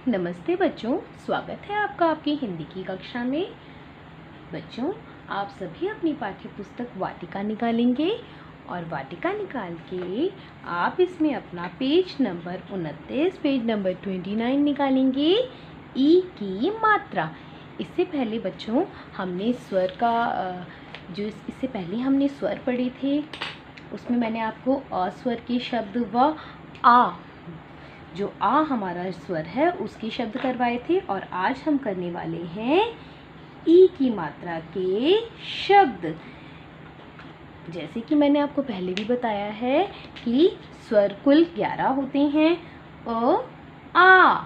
नमस्ते बच्चों, स्वागत है आपका आपकी हिंदी की कक्षा में। बच्चों, आप सभी अपनी पाठ्य पुस्तक वाटिका निकालेंगे और वाटिका निकाल के आप इसमें अपना पेज नंबर 29, पेज नंबर 29 निकालेंगे। ई की मात्रा। इससे पहले बच्चों हमने स्वर का इससे पहले हमने स्वर पढ़े थे, उसमें मैंने आपको अ स्वर के शब्द व आ, जो आ हमारा स्वर है उसके शब्द करवाए थे, और आज हम करने वाले हैं ई की मात्रा के शब्द। जैसे कि मैंने आपको पहले भी बताया है कि स्वर कुल 11 होते हैं। अ, आ,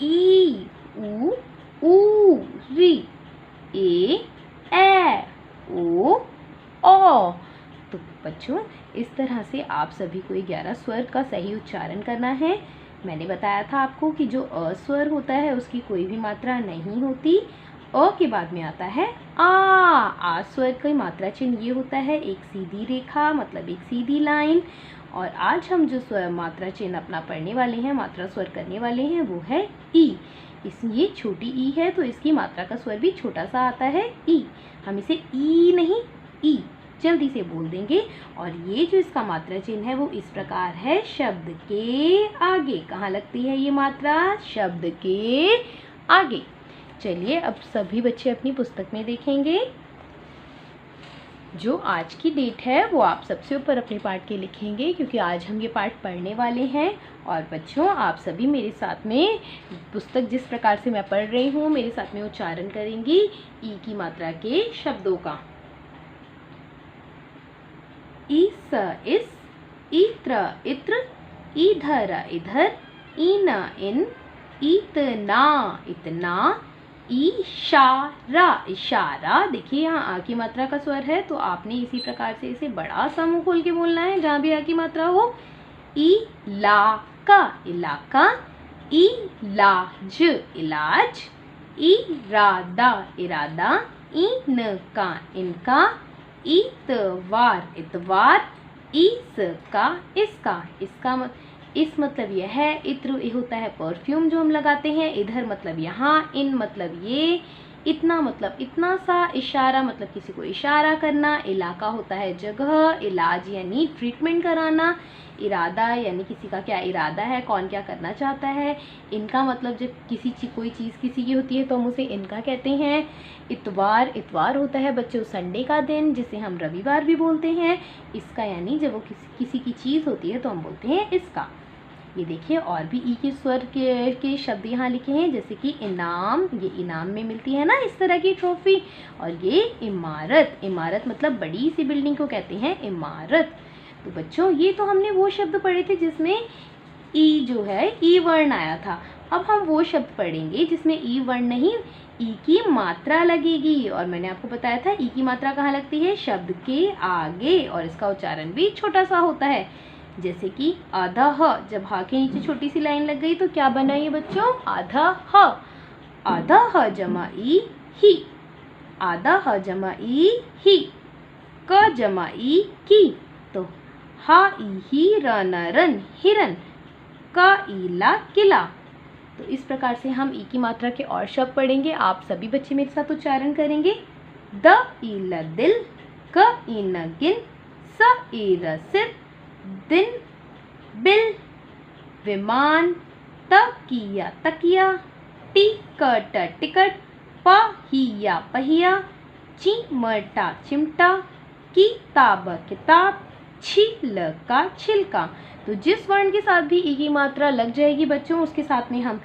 ई, ऊ, री, ए, ओ, औ। तो बच्चों, इस तरह से आप सभी को 11 स्वर का सही उच्चारण करना है। मैंने बताया था आपको कि जो अ स्वर होता है उसकी कोई भी मात्रा नहीं होती। अ के बाद में आता है आ स्वर की मात्रा चिन्ह ये होता है एक सीधी रेखा, मतलब एक सीधी लाइन। और आज हम जो स्वर मात्रा चिन्ह अपना पढ़ने वाले हैं, मात्रा स्वर करने वाले हैं, वो है ई। ये छोटी ई है तो इसकी मात्रा का स्वर भी छोटा सा आता है ई। हम इसे ई नहीं ई जल्दी से बोल देंगे। और ये जो इसका मात्रा चिन्ह है वो इस प्रकार है, शब्द के आगे। कहाँ लगती है ये मात्रा? शब्द के आगे। चलिए अब सभी बच्चे अपनी पुस्तक में देखेंगे। जो आज की डेट है वो आप सबसे ऊपर अपने पाठ के लिखेंगे, क्योंकि आज हम ये पाठ पढ़ने वाले हैं। और बच्चों, आप सभी मेरे साथ में पुस्तक जिस प्रकार से मैं पढ़ रही हूँ मेरे साथ में उच्चारण करेंगी ई की मात्रा के शब्दों का। इस, इत्र, इत्र, इधर, इधर, इन, इन, इतना, इतना, इशारा, इशारा। देखिए यहाँ आ की मात्रा का स्वर है तो आपने इसी प्रकार से इसे बड़ा सा मुंह खोल के बोलना है जहाँ भी आ की मात्रा हो। इलाका, इलाका, इलाज, इलाज, इरादा, इरादा, इनका, इनका, इतवार, इतवार, इसका, इसका, इसका इस मतलब यह है। इत्र ये होता है परफ्यूम जो हम लगाते हैं। इधर मतलब यहाँ, इन मतलब ये, इतना मतलब इतना सा, इशारा मतलब किसी को इशारा करना, इलाका होता है जगह, इलाज यानी ट्रीटमेंट कराना, इरादा यानी किसी का क्या इरादा है, कौन क्या करना चाहता है। इनका मतलब जब कोई चीज़ किसी की होती है तो हम उसे इनका कहते हैं। इतवार, इतवार होता है बच्चों संडे का दिन, जिसे हम रविवार भी बोलते हैं। इसका यानी जब वो किसी की चीज़ होती है तो हम बोलते हैं इसका। ये देखिए और भी ई के स्वर के शब्द यहाँ लिखे हैं, जैसे कि इनाम, ये इनाम में मिलती है ना इस तरह की ट्रॉफी। और ये इमारत, इमारत मतलब बड़ी सी बिल्डिंग को कहते हैं इमारत। तो बच्चों, ये तो हमने वो शब्द पढ़े थे जिसमें ई जो है ई वर्ण आया था। अब हम वो शब्द पढ़ेंगे जिसमें ई वर्ण नहीं, ई की मात्रा लगेगी। और मैंने आपको बताया था ई की मात्रा कहाँ लगती है? शब्द के आगे, और इसका उच्चारण भी छोटा सा होता है। जैसे कि आधा ह, जब हा के नीचे छोटी सी लाइन लग गई तो क्या बना ये बच्चों? आधा ह। आधा ह जमा ई ही, आधा ह जमा ई ही, क जमा ई की, तो हा ई ही, र न रन, हिरन, का ईला किला। तो इस प्रकार से हम ई की मात्रा के और शब्द पढ़ेंगे। आप सभी बच्चे मेरे साथ उच्चारण करेंगे। द ईला दिल, क ईन गिन, स ईर सिर, दिन, बिल, विमान, तकिया, तकिया, टिकट, टिकट, पहिया, पहिया, चिमटा, चिमटा, किताब, किताब, छिलका, छिलका। तो जिस वर्ण के साथ भी ई की मात्रा लग जाएगी बच्चों, उसके साथ में हम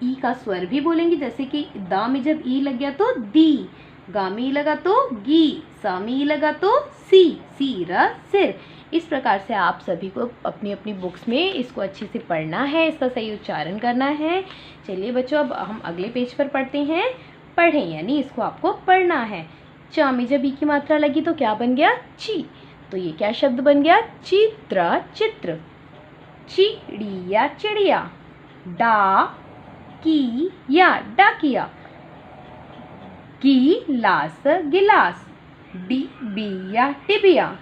ई का स्वर भी बोलेंगे। जैसे कि दा में जब ई लग गया तो दी, गा में ई लगा तो गी, सा में ई लगा तो सी, सीरा, सिर। इस प्रकार से आप सभी को अपनी अपनी बुक्स में इसको अच्छे से पढ़ना है, इसका सही उच्चारण करना है। चलिए बच्चों, अब हम अगले पेज पर पढ़ते हैं। पढ़ें यानी इसको आपको पढ़ना है। च में जब ई की मात्रा लगी तो क्या बन गया? ची। तो ये क्या शब्द बन गया? चित्र, चित्र। चिड़िया, चिड़िया। डा की या, डाकिया। गिलास, गिलास। डिबिया, टिबिया।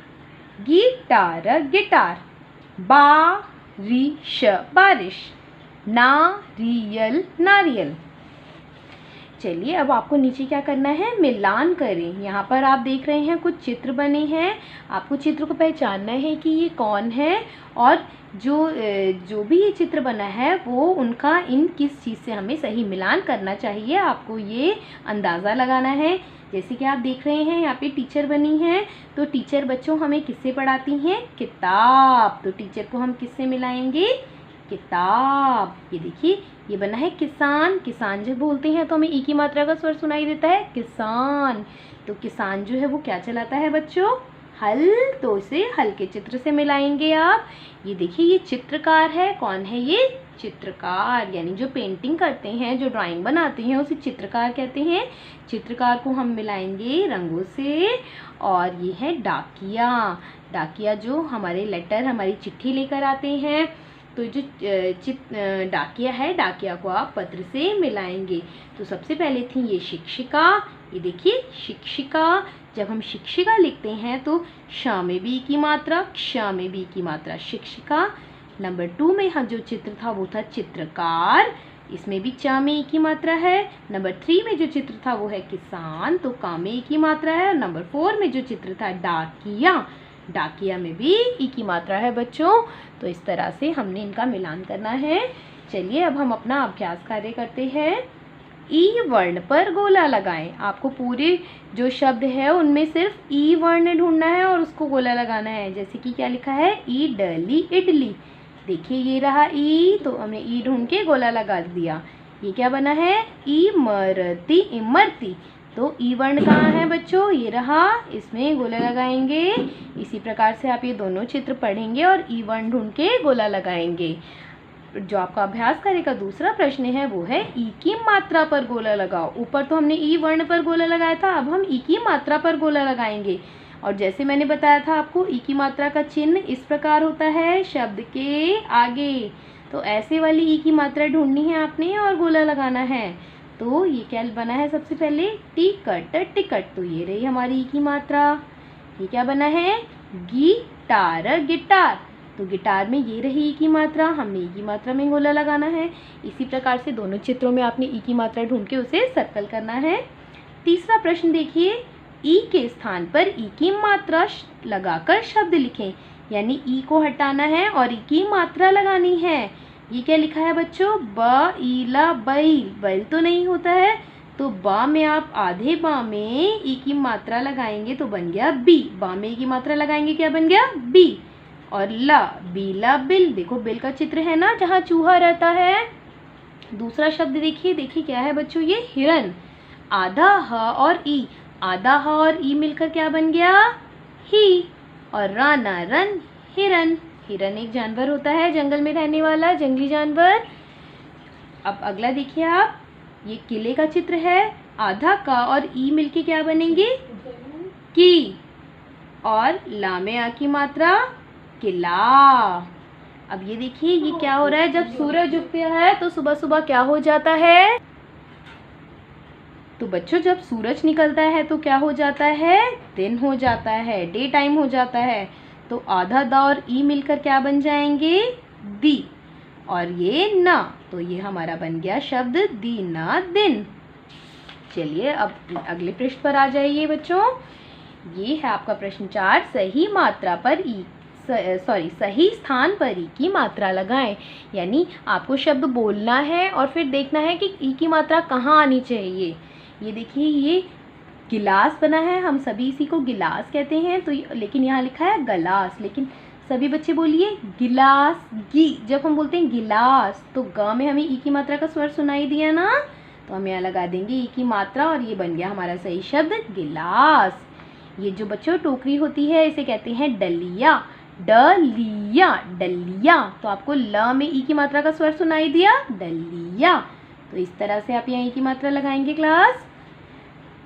Guitar, guitar. बारिश, बारिश। नारियल नारियल। चलिए अब आपको नीचे क्या करना है, मिलान करें। यहाँ पर आप देख रहे हैं कुछ चित्र बने हैं, आपको चित्र को पहचानना है कि ये कौन है और जो भी ये चित्र बना है वो उनका इन किस चीज़ से हमें सही मिलान करना चाहिए, आपको ये अंदाज़ा लगाना है। जैसे कि आप देख रहे हैं यहाँ पे टीचर बनी हैं, तो टीचर बच्चों हमें किससे पढ़ाती हैं, किताब। तो टीचर को हम किससे मिलाएंगे, किताब। ये देखिए ये बना है किसान। किसान जब बोलते हैं तो हमें ई की मात्रा का स्वर सुनाई देता है, किसान। तो किसान जो है वो क्या चलाता है बच्चों, हल। तो इसे हल के चित्र से मिलाएंगे आप। ये देखिए ये चित्रकार है, कौन है ये, चित्रकार। यानी जो पेंटिंग करते हैं, जो ड्राइंग बनाते हैं उसे चित्रकार कहते हैं। चित्रकार को हम मिलाएंगे रंगों से। और ये है डाकिया। डाकिया जो हमारे लेटर, हमारी चिट्ठी लेकर आते हैं। तो जो डाकिया है, डाकिया को आप पत्र से मिलाएंगे। तो सबसे पहले थी ये शिक्षिका। ये देखिए शिक्षिका, जब हम शिक्षिका लिखते हैं तो श में भी की मात्रा, क्ष में भी की मात्रा, शिक्षिका। नंबर 2 में हम जो चित्र था वो था चित्रकार, इसमें भी च में की मात्रा है। नंबर 3 में जो चित्र था वो है किसान, तो का में की मात्रा है। नंबर 4 में जो चित्र था डाकिया, डाकिया में भी ई की मात्रा है बच्चों। तो इस तरह से हमने इनका मिलान करना है। चलिए अब हम अपना अभ्यास कार्य करते हैं। ई वर्ण पर गोला लगाएं। आपको पूरे जो शब्द है उनमें सिर्फ ई वर्ण ढूंढना है और उसको गोला लगाना है। जैसे कि क्या लिखा है, ई डली इडली। देखिए ये रहा ई, तो हमने ई ढूंढ के गोला लगा दिया। ये क्या बना है, इमरती इमरती। तो ई वर्ण कहाँ है बच्चों, ये रहा, इसमें गोला लगाएंगे। इसी प्रकार से आप ये दोनों चित्र पढ़ेंगे और ई वर्ण ढूंढ के गोला लगाएंगे। जो आपका अभ्यास कार्य का दूसरा प्रश्न है वो है ई की मात्रा पर गोला लगाओ। ऊपर तो हमने ई वर्ण पर गोला लगाया था, अब हम ई की मात्रा पर गोला लगाएंगे। और जैसे मैंने बताया था आपको, ई की मात्रा का चिन्ह इस प्रकार होता है शब्द के आगे। तो ऐसे वाली ई की मात्रा ढूंढनी है आपने और गोला लगाना है। तो ये क्या बना है, सबसे पहले टिकट टिकट। तो ये रही हमारी ई की मात्रा। ये क्या बना है, गिटार गिटार। तो गिटार में ये रही ई की मात्रा, हमने ई की मात्रा में गोला लगाना है। इसी प्रकार से दोनों चित्रों में आपने ई की मात्रा ढूंढ के उसे सर्कल करना है। तीसरा प्रश्न देखिए, ई के स्थान पर ई की मात्रा लगाकर शब्द लिखें। यानी ई को हटाना है और ई की मात्रा लगानी है। ये क्या लिखा है बच्चों, ब ईला बैल। बैल तो नहीं होता है, तो बा में आप आधे बा में ई की मात्रा लगाएंगे तो बन गया बी। बा में ई की मात्रा लगाएंगे क्या बन गया, बी। और ला, बीला बिल। देखो बिल का चित्र है ना जहाँ चूहा रहता है। दूसरा शब्द देखिए, देखिए क्या है बच्चों, ये हिरन। आधा ह और ई, आधा ह और ई मिलकर क्या बन गया, ही। और राना रन, हिरन। हिरन एक जानवर होता है जंगल में रहने वाला, जंगली जानवर। अब अगला देखिए आप, ये किले का चित्र है। आधा का और ई मिलके क्या बनेंगे, की। और ला में आ की मात्रा, किला। अब ये देखिए ये क्या हो रहा है, जब सूरज उगता है तो सुबह सुबह क्या हो जाता है, तो बच्चों जब सूरज निकलता है तो क्या हो जाता है, दिन हो जाता है, डे टाइम हो जाता है। तो आधा दा और ई मिलकर क्या बन जाएंगे, दी। और ये ना, तो ये हमारा बन गया शब्द दीना दिन। चलिए अब अगले पृष्ठ पर आ जाइए बच्चों। ये है आपका प्रश्न 4, सही मात्रा पर सही स्थान पर ई की मात्रा लगाएं। यानी आपको शब्द बोलना है और फिर देखना है कि ई की मात्रा कहाँ आनी चाहिए। ये देखिए ये गिलास बना है, हम सभी इसी को गिलास कहते हैं, तो लेकिन यहाँ लिखा है गलास। लेकिन सभी बच्चे बोलिए गिलास, गी। जब हम बोलते हैं गिलास तो ग में हमें ई की मात्रा का स्वर सुनाई दिया ना, तो हम यहाँ लगा देंगे ई की मात्रा और ये बन गया हमारा सही शब्द गिलास। ये जो बच्चों टोकरी होती है इसे कहते हैं डलिया, डलिया डलिया। तो आपको ल में ई की मात्रा का स्वर सुनाई दिया, डलिया। तो इस तरह से आप यहाँ ई की मात्रा लगाएंगे क्लास।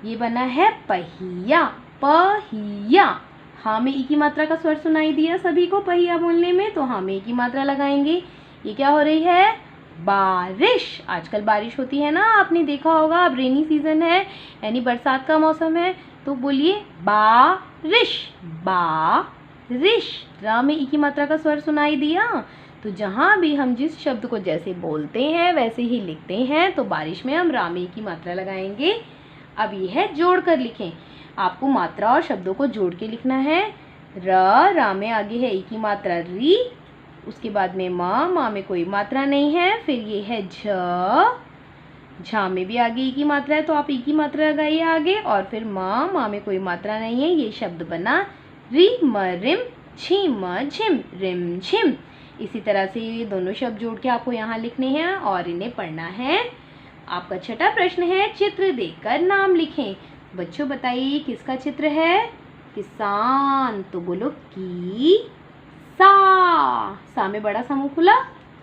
ये बना है पहिया, पहिया। हाँ में ई की मात्रा का स्वर सुनाई दिया सभी को पहिया बोलने में, तो हाँ में ई की मात्रा लगाएंगे। ये क्या हो रही है, बारिश। आजकल बारिश होती है ना, आपने देखा होगा, अब रेनी सीजन है यानी बरसात का मौसम है, तो बोलिए बारिश, बारिश। रा में ई की मात्रा का स्वर सुनाई दिया, तो जहाँ भी हम जिस शब्द को जैसे बोलते हैं वैसे ही लिखते हैं। तो बारिश में हम रा में की मात्रा लगाएंगे। अब ये है जोड़ कर लिखें। आपको मात्रा और शब्दों को जोड़ के लिखना है। रा में आगे है ई की मात्रा री, उसके बाद में माँ में कोई मात्रा नहीं है। फिर ये है झा में भी आगे ई की मात्रा है, तो आप ई की मात्रा लगाइए आगे। और फिर माँ में कोई मात्रा नहीं है। ये शब्द बना री म रिम झिम झिम रिम झिम। इसी तरह से ये दोनों शब्द जोड़ के आपको यहाँ लिखने हैं और इन्हें पढ़ना है। आपका छठा प्रश्न है, चित्र देखकर नाम लिखें। बच्चों बताइए किसका चित्र है? किसान। तो बोलो की सा में बड़ा समूह खुला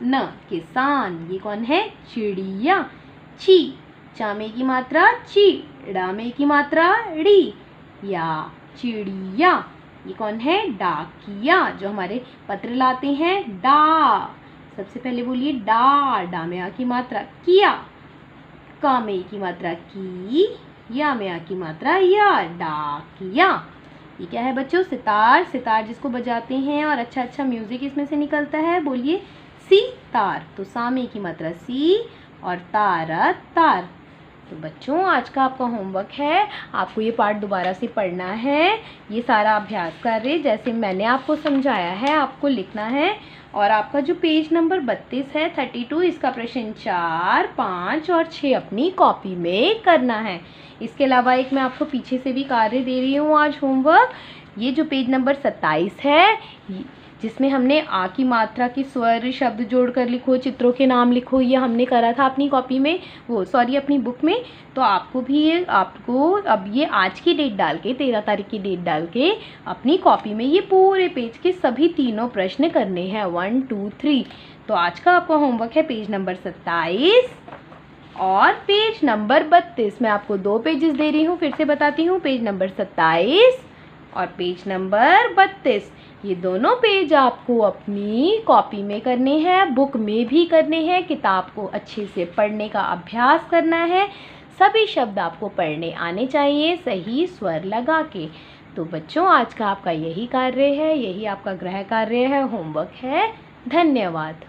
न, किसान। ये कौन है? चिड़िया। ची, चा में की मात्रा ची, डा में की मात्रा ड़ी, या चिड़िया। ये कौन है? डाकिया, जो हमारे पत्र लाते हैं। डा, सबसे पहले बोलिए डा में आ की मात्रा किया, का में की मात्रा की, या में आ की मात्रा या, डाकिया। ये क्या है बच्चों? सितार। सितार जिसको बजाते हैं और अच्छा अच्छा म्यूजिक इसमें से निकलता है। बोलिए सितार। तो सा में की मात्रा सी और तारा तार। तो बच्चों आज का आपका होमवर्क है, आपको ये पार्ट दोबारा से पढ़ना है। ये सारा अभ्यास कार्य जैसे मैंने आपको समझाया है आपको लिखना है। और आपका जो पेज नंबर 32 है 32, इसका प्रश्न 4, 5 और 6 अपनी कॉपी में करना है। इसके अलावा एक मैं आपको पीछे से भी कार्य दे रही हूँ आज होमवर्क। ये जो पेज नंबर 27 है जिसमें हमने आ की मात्रा की स्वर शब्द जोड़कर लिखो, चित्रों के नाम लिखो, ये हमने करा था अपनी कॉपी में, अपनी बुक में। तो आपको भी आपको अब ये आज की डेट डाल के 13 तारीख की डेट डाल के अपनी कॉपी में ये पूरे पेज के सभी तीनों प्रश्न करने हैं 1, 2, 3। तो आज का आपका होमवर्क है पेज नंबर 27 और पेज नंबर 32। मैं आपको 2 पेजेस दे रही हूँ, फिर से बताती हूँ, पेज नंबर 27 और पेज नंबर 32। ये दोनों पेज आपको अपनी कॉपी में करने हैं, बुक में भी करने हैं। किताब को अच्छे से पढ़ने का अभ्यास करना है। सभी शब्द आपको पढ़ने आने चाहिए सही स्वर लगा के। तो बच्चों आज का आपका यही कार्य है, यही आपका गृह कार्य है, होमवर्क है। धन्यवाद।